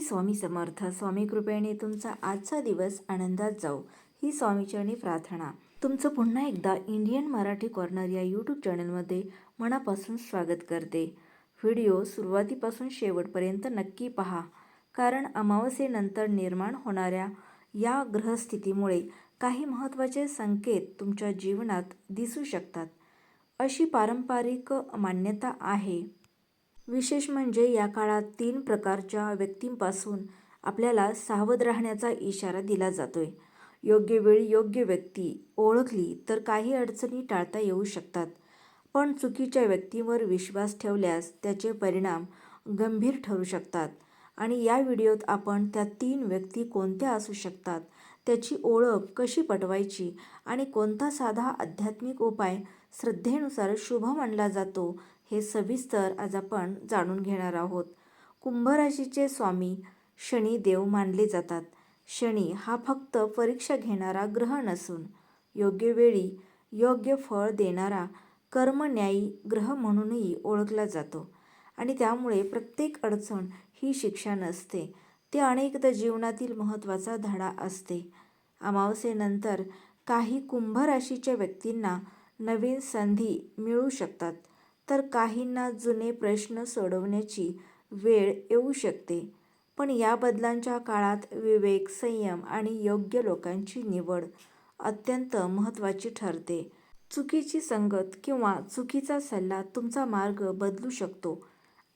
स्वामी समर्थ. स्वामी कृपेने तुमचा आजचा दिवस आनंदात जाऊ ही स्वामीचरणी प्रार्थना. तुमचं पुन्हा एकदा इंडियन मराठी कॉर्नर या यूट्यूब चॅनलमध्ये मनापासून स्वागत करते. व्हिडिओ सुरुवातीपासून शेवटपर्यंत नक्की पहा, कारण अमावस्येनंतर निर्माण होणाऱ्या या ग्रहस्थितीमुळे काही महत्त्वाचे संकेत तुमच्या जीवनात दिसू शकतात, अशी पारंपरिक मान्यता आहे. विशेष म्हणजे या काळात 3 प्रकारच्या व्यक्तींपासून आपल्याला सावध राहण्याचा इशारा दिला जातोय. योग्य वेळी योग्य व्यक्ती ओळखली तर काही अडचणी टाळता येऊ शकतात, पण चुकीच्या व्यक्तीवर विश्वास ठेवल्यास त्याचे परिणाम गंभीर ठरू शकतात. आणि या व्हिडिओत आपण त्या 3 व्यक्ती कोणत्या असू शकतात, त्याची ओळख कशी पटवायची आणि कोणता साधा आध्यात्मिक उपाय श्रद्धेनुसार शुभ मानला जातो, हे सविस्तर आज आपण जाणून घेणार आहोत. कुंभ राशीचे स्वामी शनी देव मानले जातात. शनी हा फक्त परीक्षा घेणारा ग्रह नसून योग्य वेळी योग्य फळ देणारा कर्मन्यायी ग्रह म्हणूनही ओळखला जातो. आणि त्यामुळे प्रत्येक अडचण ही शिक्षा नसते, ते अनेकदा जीवनातील महत्त्वाचा धडा असते. अमावस्येनंतर काही कुंभ राशीच्या व्यक्तींना नवीन संधी मिळू शकतात, तर काहींना जुने प्रश्न सोडवण्याची वेळ येऊ शकते. पण या बदलांच्या काळात विवेक, संयम आणि योग्य लोकांची निवड अत्यंत महत्त्वाची ठरते. चुकीची संगत किंवा चुकीचा सल्ला तुमचा मार्ग बदलू शकतो.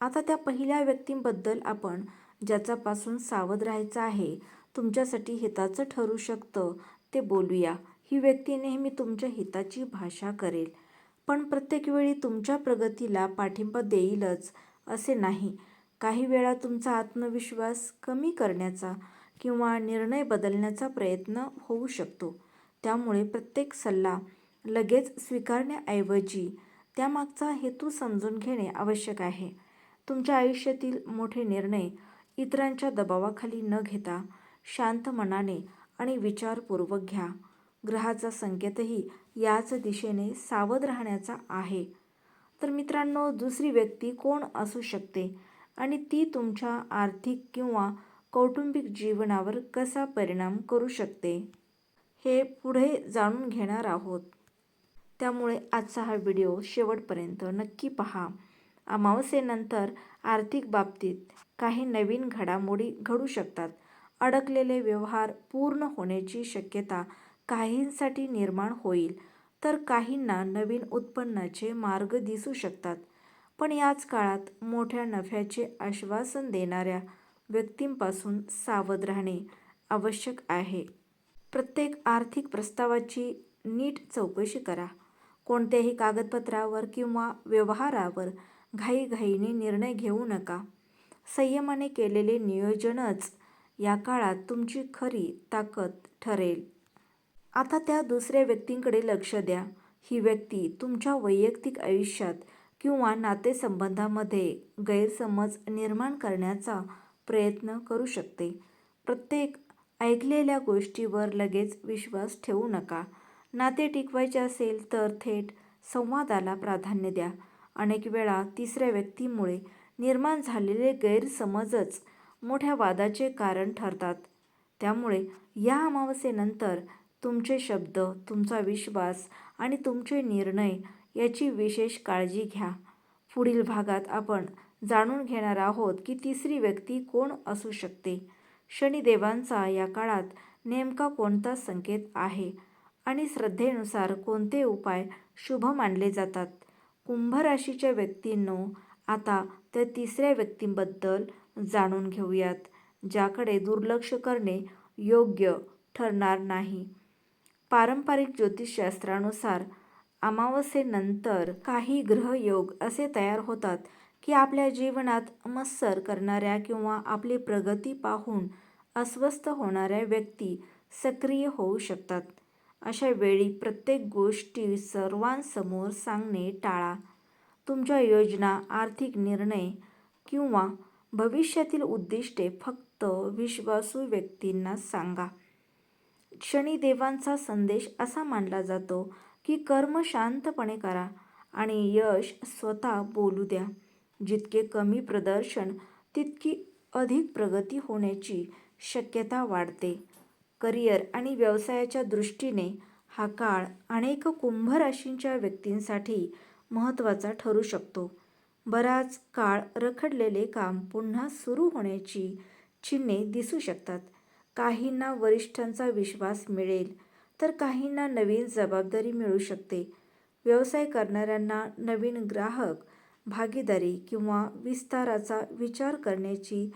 आता त्या पहिल्या व्यक्तींबद्दल आपण ज्याच्यापासून सावध राहायचं आहे, तुमच्यासाठी हिताचं ठरू शकतं, ते बोलूया. ही व्यक्ती नेहमी तुमच्या हिताची भाषा करेल, पण प्रत्येक वेळी तुमच्या प्रगतीला पाठिंबा देईलच असे नाही. काही वेळा तुमचा आत्मविश्वास कमी करण्याचा किंवा निर्णय बदलण्याचा प्रयत्न होऊ शकतो. त्यामुळे प्रत्येक सल्ला लगेच स्वीकारण्याऐवजी त्यामागचा हेतू समजून घेणे आवश्यक आहे. तुमच्या आयुष्यातील मोठे निर्णय इतरांच्या दबावाखाली न घेता शांत मनाने आणि विचारपूर्वक घ्या. ग्रहाचा संकेतही याच दिशेने सावध राहण्याचा आहे. तर मित्रांनो, दुसरी व्यक्ती कोण असू शकते आणि ती तुमच्या आर्थिक किंवा कौटुंबिक जीवनावर कसा परिणाम करू शकते, हे पुढे जाणून घेणार आहोत. त्यामुळे आजचा हा व्हिडिओ शेवटपर्यंत नक्की पहा. अमावस्येनंतर आर्थिक बाबतीत काही नवीन घडामोडी घडू शकतात. अडकलेले व्यवहार पूर्ण होण्याची शक्यता काहींसाठी निर्माण होईल, तर काहींना नवीन उत्पन्नाचे मार्ग दिसू शकतात. पण याच काळात मोठ्या नफ्याचे आश्वासन देणाऱ्या व्यक्तींपासून सावध राहणे आवश्यक आहे. प्रत्येक आर्थिक प्रस्तावाची नीट चौकशी करा. कोणत्याही कागदपत्रावर किंवा व्यवहारावर घाईघाईने निर्णय घेऊ नका. संयमाने केलेले नियोजनच या काळात तुमची खरी ताकद ठरेल. आता त्या दुसऱ्या व्यक्तींकडे लक्ष द्या. ही व्यक्ती तुमच्या वैयक्तिक आयुष्यात किंवा नातेसंबंधामध्ये गैरसमज निर्माण करण्याचा प्रयत्न करू शकते. प्रत्येक ऐकलेल्या गोष्टीवर लगेच विश्वास ठेवू नका. नाते टिकवायचे असेल तर थेट संवादाला प्राधान्य द्या. अनेक वेळा तिसऱ्या व्यक्तीमुळे निर्माण झालेले गैरसमजच मोठ्या वादाचे कारण ठरतात. त्यामुळे या अमावस्येनंतर तुमचे शब्द, तुमचा विश्वास आणि तुमचे निर्णय याची विशेष काळजी घ्या. पुढील भागात आपण जाणून घेणार आहोत की तिसरी व्यक्ती कोण असू शकते, शनिदेवांचा या काळात नेमका कोणता संकेत आहे आणि श्रद्धेनुसार कोणते उपाय शुभ मानले जातात. कुंभ राशीच्या व्यक्तींनो, आता त्या तिसऱ्या व्यक्तींबद्दल जाणून घेऊयात, ज्याकडे दुर्लक्ष करणे योग्य ठरणार नाही. पारंपरिक ज्योतिषशास्त्रानुसार अमावस्येनंतर काही ग्रहयोग असे तयार होतात की आपल्या जीवनात मत्सर करणाऱ्या किंवा आपली प्रगती पाहून अस्वस्थ होणाऱ्या व्यक्ती सक्रिय होऊ शकतात. अशा वेळी प्रत्येक गोष्टी सर्वांसमोर सांगणे टाळा. तुमच्या योजना, आर्थिक निर्णय किंवा भविष्यातील उद्दिष्टे फक्त विश्वासू व्यक्तींना सांगा. शनिदेवांचा संदेश असा मानला जातो की कर्म शांतपणे करा आणि यश स्वतः बोलू द्या. जितके कमी प्रदर्शन तितकी अधिक प्रगती होण्याची शक्यता वाढते. करिअर आणि व्यवसायाच्या दृष्टीने हा काळ अनेक कुंभ राशींच्या व्यक्तींसाठी महत्त्वाचा ठरू शकतो. बराच काळ रखडलेले काम पुन्हा सुरू होण्याची चिन्हे दिसू शकतात. काहींना वरिष्ठांचा विश्वास मिळेल, तर काहींना नवीन जबाबदारी मिळू शकते. व्यवसाय करणाऱ्यांना नवीन ग्राहक, भागीदारी किंवा विस्ताराचा विचार करण्याची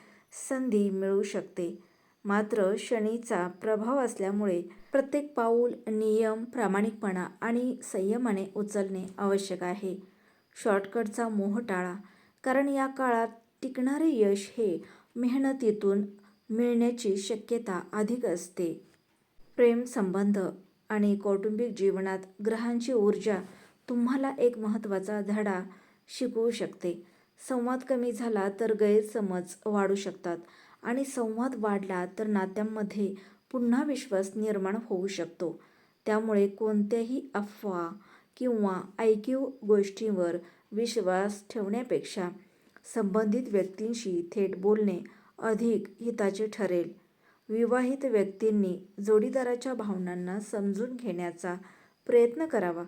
संधी मिळू शकते. मात्र शनीचा प्रभाव असल्यामुळे प्रत्येक पाऊल नियम, प्रामाणिकपणा आणि संयमाने उचलणे आवश्यक आहे. शॉर्टकटचा मोह टाळा, कारण या काळात टिकणारे यश हे मेहनतीतून मिळण्याची शक्यता अधिक असते. प्रेम संबंध आणि कौटुंबिक जीवनात ग्रहांची ऊर्जा तुम्हाला एक महत्त्वाचा धडा शिकवू शकते. संवाद कमी झाला तर गैरसमज वाढू शकतात आणि संवाद वाढला तर नात्यांमध्ये पुन्हा विश्वास निर्माण होऊ शकतो. त्यामुळे कोणत्याही अफवा किंवा ऐकीव गोष्टींवर विश्वास ठेवण्यापेक्षा संबंधित व्यक्तींशी थेट बोलणे अधिक हिताचे ठरेल. विवाहित व्यक्तींनी जोडीदाराच्या भावनांना समजून घेण्याचा प्रयत्न करावा,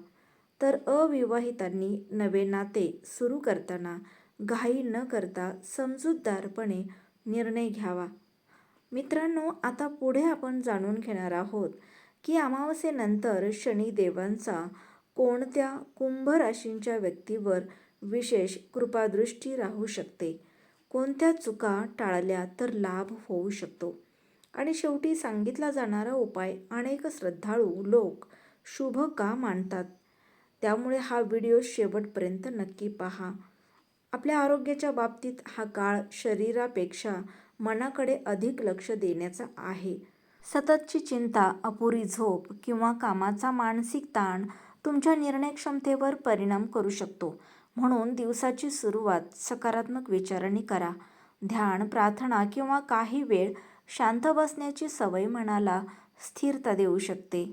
तर अविवाहितांनी नवे नाते सुरू करताना घाई न करता समजूतदारपणे निर्णय घ्यावा. मित्रांनो, आता पुढे आपण जाणून घेणार आहोत की अमावास्येनंतर शनिदेवांचा कोणत्या कुंभ राशींच्या व्यक्तीवर विशेष कृपादृष्टी राहू शकते, कोणत्या चुका टाळल्या तर लाभ होऊ शकतो आणि शेवटी सांगितला जाणारा उपाय अनेक श्रद्धाळू लोक शुभ का मानतात. त्यामुळे हा व्हिडिओ शेवटपर्यंत नक्की पहा. आपल्या आरोग्याच्या बाबतीत हा काळ शरीरापेक्षा मनाकडे अधिक लक्ष देण्याचा आहे. सततची चिंता, अपुरी झोप किंवा कामाचा मानसिक ताण तुमच्या निर्णय क्षमतेवर परिणाम करू शकतो. म्हणून दिवसाची सुरुवात सकारात्मक विचारांनी करा. ध्यान, प्रार्थना किंवा काही वेळ शांत बसण्याची सवय मनाला स्थिरता देऊ शकते.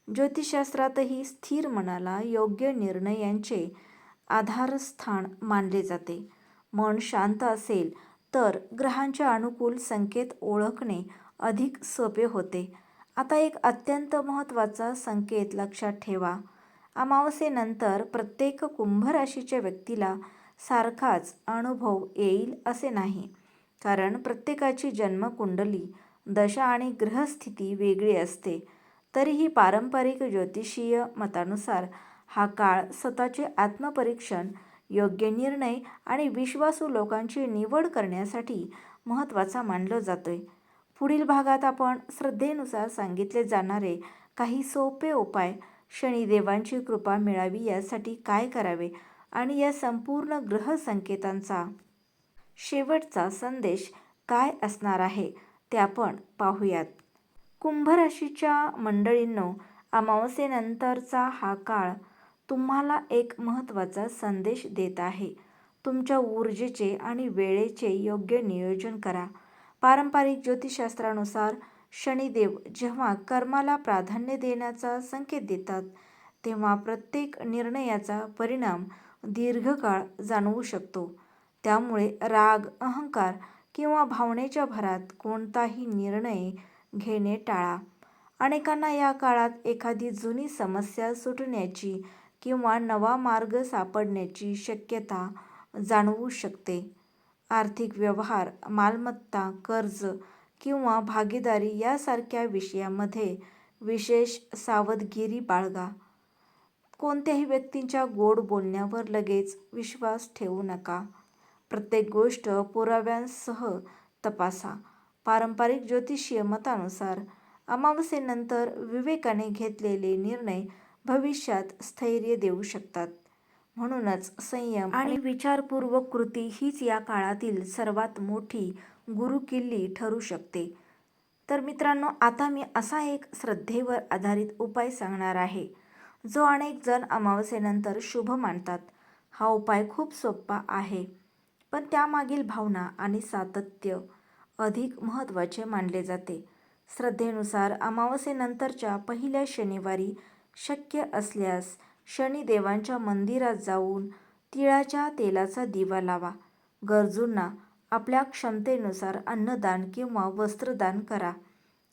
ज्योतिषशास्त्रातही स्थिर मनाला योग्य निर्णयांचे आधारस्थान मानले जाते. मन शांत असेल तर ग्रहांचे अनुकूल संकेत ओळखणे अधिक सोपे होते. आता एक अत्यंत महत्त्वाचा संकेत लक्षात ठेवा. अमावास्येनंतर प्रत्येक कुंभ राशीच्या व्यक्तीला सारखाच अनुभव येईल असे नाही, कारण प्रत्येकाची जन्मकुंडली, दशा आणि ग्रहस्थिती वेगळी असते. तरीही पारंपरिक ज्योतिषीय मतानुसार हा काळ स्वतःचे आत्मपरीक्षण, योग्य निर्णय आणि विश्वासू लोकांची निवड करण्यासाठी महत्त्वाचा मानला जातोय. पुढील भागात आपण श्रद्धेनुसार सांगितले जाणारे काही सोपे उपाय, शनिदेवांची कृपा मिळावी यासाठी काय करावे आणि या संपूर्ण ग्रह संकेतांचा शेवटचा संदेश काय असणार आहे ते आपण पाहूयात. कुंभ राशीच्या मंडळींनो, अमावास्येनंतरचा हा काळ तुम्हाला एक महत्त्वाचा संदेश देत आहे. तुमच्या ऊर्जेचे आणि वेळेचे योग्य नियोजन करा. पारंपरिक ज्योतिषशास्त्रानुसार शनिदेव जेव्हा कर्माला प्राधान्य देण्याचा संकेत देतात, तेव्हा प्रत्येक निर्णयाचा परिणाम दीर्घकाळ जाणवू शकतो. त्यामुळे राग, अहंकार किंवा भावनेच्या भरात कोणताही निर्णय घेणे टाळा. अनेकांना या काळात एखादी जुनी समस्या सुटण्याची किंवा नवा मार्ग सापडण्याची शक्यता जाणवू शकते. आर्थिक व्यवहार, मालमत्ता, कर्ज किंवा भागीदारी यासारख्या विषयांमध्ये विशेष सावधगिरी बाळगा. कोणत्याही व्यक्तींच्या गोड बोलण्यावर लगेच विश्वास ठेवू नका. प्रत्येक गोष्ट पुराव्यांसह तपासा. पारंपरिक ज्योतिषीय मतानुसार अमावास्येनंतर विवेकाने घेतलेले निर्णय भविष्यात स्थैर्य देऊ शकतात. म्हणूनच संयम आणि विचारपूर्वक कृती हीच या काळातील सर्वात मोठी गुरुकिल्ली ठरू शकते. तर मित्रांनो, आता मी असा एक श्रद्धेवर आधारित उपाय सांगणार आहे, जो अनेक जण अमावास्येनंतर शुभ मानतात. हा उपाय खूप सोपा आहे, पण त्यामागील भावना आणि सातत्य अधिक महत्त्वाचे मानले जाते. श्रद्धेनुसार अमावास्येनंतरच्या पहिल्या शनिवारी शक्य असल्यास शनिदेवांच्या मंदिरात जाऊन तिळाच्या तेलाचा दिवा लावा. गरजूंना आपल्या क्षमतेनुसार अन्नदान किंवा वस्त्रदान करा.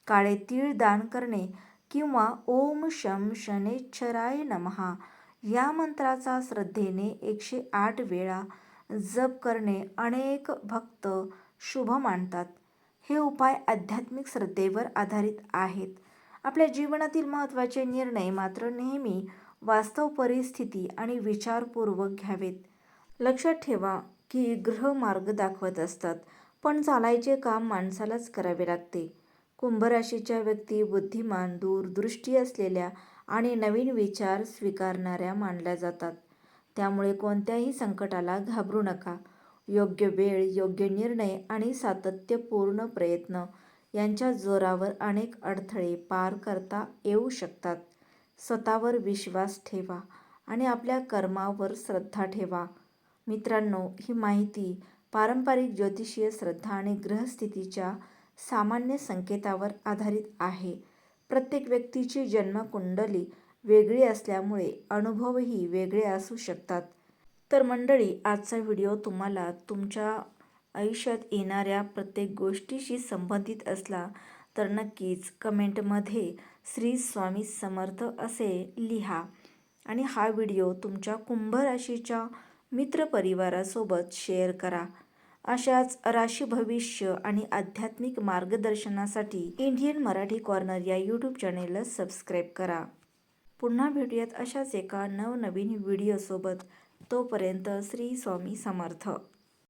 काळे तीळ दान करणे किंवा ओम शं शनैश्चराय नमः या मंत्राचा श्रद्धेने 108 वेळा जप करणे अनेक भक्त शुभ मानतात. हे उपाय आध्यात्मिक श्रद्धेवर आधारित आहेत. आपल्या जीवनातील महत्त्वाचे निर्णय मात्र नेहमी वास्तव परिस्थिती आणि विचारपूर्वक घ्यावेत. लक्षात ठेवा की ग्रह मार्ग दाखवत असतात, पण चालायचे काम माणसालाच करावे लागते. कुंभ राशीच्या व्यक्ती बुद्धिमान, दूरदृष्टी असलेल्या आणि नवीन विचार स्वीकारणाऱ्या मानल्या जातात. त्यामुळे कोणत्याही संकटाला घाबरू नका. योग्य वेळ, योग्य निर्णय आणि सातत्यपूर्ण प्रयत्न यांच्या जोरावर अनेक अडथळे पार करता येऊ शकतात. स्वतःवर विश्वास ठेवा आणि आपल्या कर्मावर श्रद्धा ठेवा. मित्रांनो, ही माहिती पारंपरिक ज्योतिषीय श्रद्धा आणि ग्रहस्थितीच्या सामान्य संकेतावर आधारित आहे. प्रत्येक व्यक्तीची जन्मकुंडली वेगळी असल्यामुळे अनुभवही वेगळे असू शकतात. तर मंडळी, आजचा व्हिडिओ तुम्हाला तुमच्या आयुष्यात येणाऱ्या प्रत्येक गोष्टीशी संबंधित असला तर नक्कीच कमेंटमध्ये श्री स्वामी समर्थ असे लिहा आणि हा व्हिडिओ तुमच्या कुंभ राशीच्या मित्रपरिवारासोबत शेअर करा. अशाच राशी भविष्य आणि आध्यात्मिक मार्गदर्शनासाठी इंडियन मराठी कॉर्नर या यूट्यूब चॅनेलला सबस्क्राईब करा. पुन्हा भेटूयात अशाच एका नवनवीन व्हिडिओसोबत. तोपर्यंत श्री स्वामी समर्थ.